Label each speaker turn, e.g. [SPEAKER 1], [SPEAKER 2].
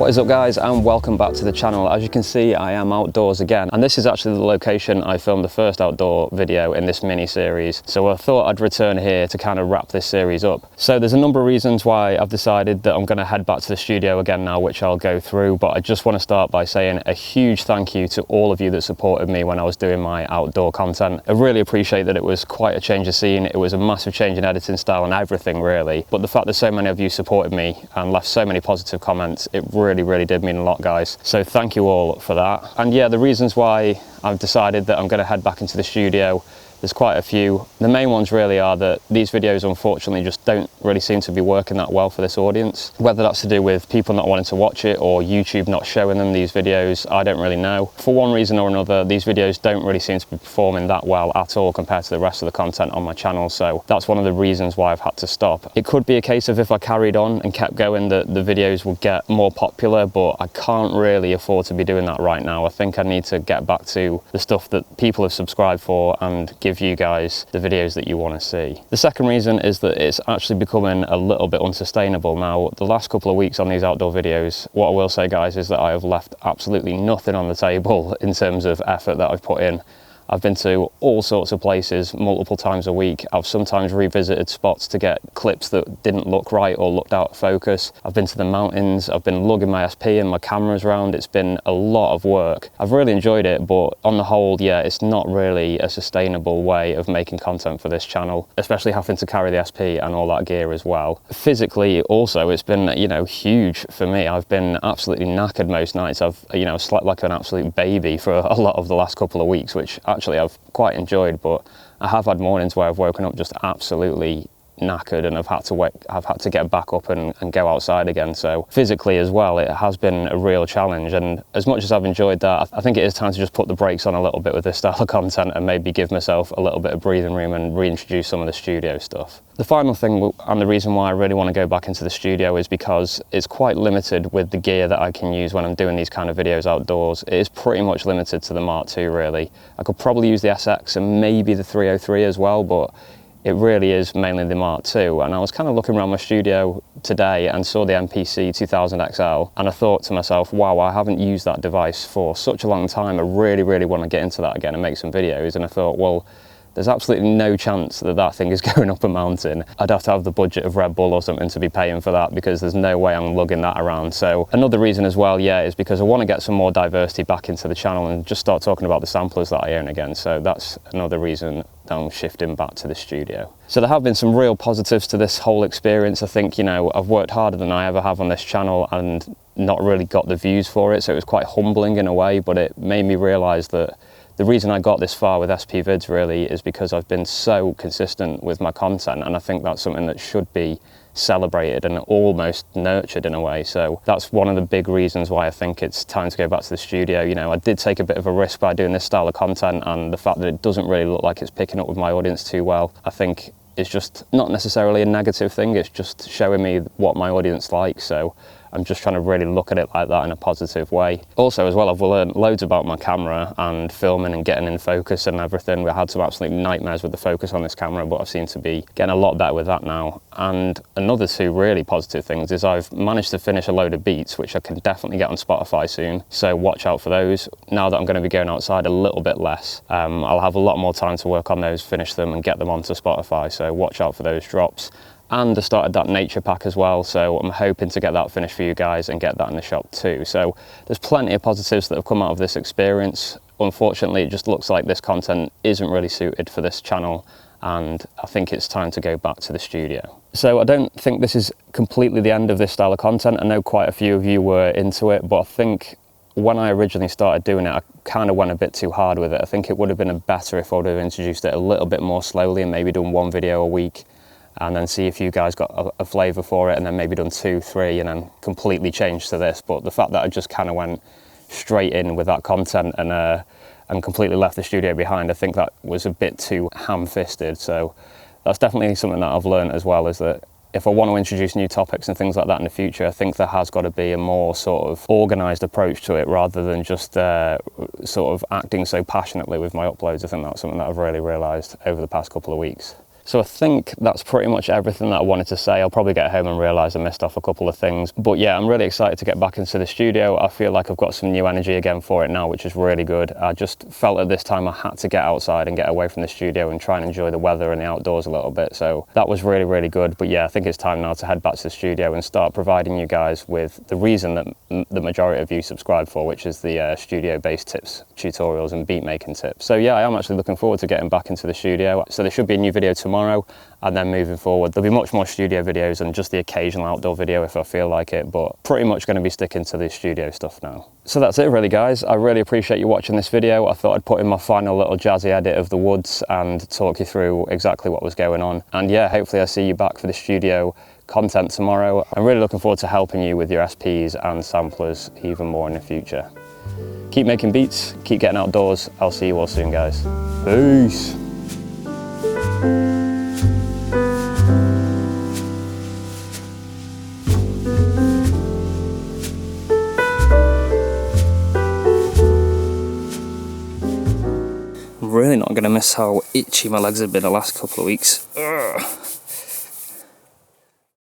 [SPEAKER 1] What is up guys, and welcome back to the channel. As you can see, I am outdoors again, and this is actually the location I filmed the first outdoor video in this mini series. So I thought I'd return here to kind of wrap this series up. So there's a number of reasons why I've decided that I'm going to head back to the studio again now, which I'll go through, but I just want to start by saying a huge thank you to all of you that supported me when I was doing my outdoor content. I really appreciate that. It was quite a change of scene. It was a massive change in editing style and everything really, but the fact that so many of you supported me and left so many positive comments, it really did mean a lot, guys. So thank you all for that. And yeah, the reasons why I've decided that I'm going to head back into the studio, there's quite a few. The main ones really are that these videos unfortunately just don't really seem to be working that well for this audience. Whether that's to do with people not wanting to watch it or YouTube not showing them these videos, I don't really know. For one reason or another, these videos don't really seem to be performing that well at all compared to the rest of the content on my channel. So that's one of the reasons why I've had to stop. It could be a case of if I carried on and kept going that the videos would get more popular, but I can't really afford to be doing that right now. I think I need to get back to the stuff that people have subscribed for and give you guys the videos that you want to see. The second reason is that it's actually becoming a little bit unsustainable now. The last couple of weeks on these outdoor videos, what I will say guys is that I have left absolutely nothing on the table in terms of effort that I've put in. I've been to all sorts of places multiple times a week. I've sometimes revisited spots to get clips that didn't look right or looked out of focus. I've been to the mountains, I've been lugging my SP and my cameras around. It's been a lot of work. I've really enjoyed it, but on the whole, yeah, it's not really a sustainable way of making content for this channel, especially having to carry the SP and all that gear as well. Physically also, it's been, you know, huge for me. I've been absolutely knackered most nights. I've, you know, slept like an absolute baby for a lot of the last couple of weeks, which actually I've quite enjoyed, but I have had mornings where I've woken up just absolutely knackered and I've had to get back up and go outside again. So physically as well, it has been a real challenge, and as much as I've enjoyed that, I think it is time to just put the brakes on a little bit with this style of content and maybe give myself a little bit of breathing room and reintroduce some of the studio stuff. The final thing, and the reason why I really want to go back into the studio, is because it's quite limited with the gear that I can use when I'm doing these kind of videos outdoors. It is pretty much limited to the Mark II really. I could probably use the SX and maybe the 303 as well, but it really is mainly the Mark II. And I was kind of looking around my studio today and saw the MPC 2000 XL, and I thought to myself, wow, I haven't used that device for such a long time. I really want to get into that again and make some videos. And I thought, well, there's absolutely no chance that that thing is going up a mountain. I'd have to have the budget of Red Bull or something to be paying for that, because there's no way I'm lugging that around. So another reason as well, yeah, is because I want to get some more diversity back into the channel and just start talking about the samplers that I own again. So that's another reason that I'm shifting back to the studio. So there have been some real positives to this whole experience. I think, you know, I've worked harder than I ever have on this channel and not really got the views for it. So it was quite humbling in a way, but it made me realize that the reason I got this far with SP Vids really is because I've been so consistent with my content, and I think that's something that should be celebrated and almost nurtured in a way. So that's one of the big reasons why I think it's time to go back to the studio. You know, I did take a bit of a risk by doing this style of content, and the fact that it doesn't really look like it's picking up with my audience too well, I think it's just not necessarily a negative thing. It's just showing me what my audience likes. So I'm just trying to really look at it like that in a positive way. Also as well, I've learned loads about my camera and filming and getting in focus and everything. We had some absolute nightmares with the focus on this camera, but I seem to be getting a lot better with that now. And another two really positive things is I've managed to finish a load of beats, which I can definitely get on Spotify soon. So watch out for those. Now that I'm going to be going outside a little bit less, I'll have a lot more time to work on those, finish them and get them onto Spotify. So watch out for those drops. And I started that nature pack as well, so I'm hoping to get that finished for you guys and get that in the shop too. So there's plenty of positives that have come out of this experience. Unfortunately, it just looks like this content isn't really suited for this channel, and I think it's time to go back to the studio. So I don't think this is completely the end of this style of content. I know quite a few of you were into it, but I think when I originally started doing it, I kind of went a bit too hard with it. I think it would have been better if I would have introduced it a little bit more slowly and maybe done one video a week, and then see if you guys got a flavour for it, and then maybe done 2, 3, and then completely changed to this. But the fact that I just kind of went straight in with that content and completely left the studio behind, I think that was a bit too ham-fisted. So that's definitely something that I've learned as well, is that if I want to introduce new topics and things like that in the future, I think there has got to be a more sort of organised approach to it, rather than just sort of acting so passionately with my uploads. I think that's something that I've really realised over the past couple of weeks. So I think that's pretty much everything that I wanted to say. I'll probably get home and realise I missed off a couple of things. But yeah, I'm really excited to get back into the studio. I feel like I've got some new energy again for it now, which is really good. I just felt at this time I had to get outside and get away from the studio and try and enjoy the weather and the outdoors a little bit. So that was really, really good. But yeah, I think it's time now to head back to the studio and start providing you guys with the reason that the majority of you subscribe for, which is the studio-based tips, tutorials and beat making tips. So yeah, I am actually looking forward to getting back into the studio. So there should be a new video tomorrow, and then moving forward there'll be much more studio videos and just the occasional outdoor video if I feel like it, but pretty much going to be sticking to the studio stuff now. So that's it really, guys. I really appreciate you watching this video. I thought I'd put in my final little jazzy edit of the woods and talk you through exactly what was going on. And yeah, hopefully I see you back for the studio content tomorrow. I'm really looking forward to helping you with your SPs and samplers even more in the future. Keep making beats, keep getting outdoors. I'll see you all soon, guys. Peace. I'm really not going to miss how itchy my legs have been the last couple of weeks. Ugh.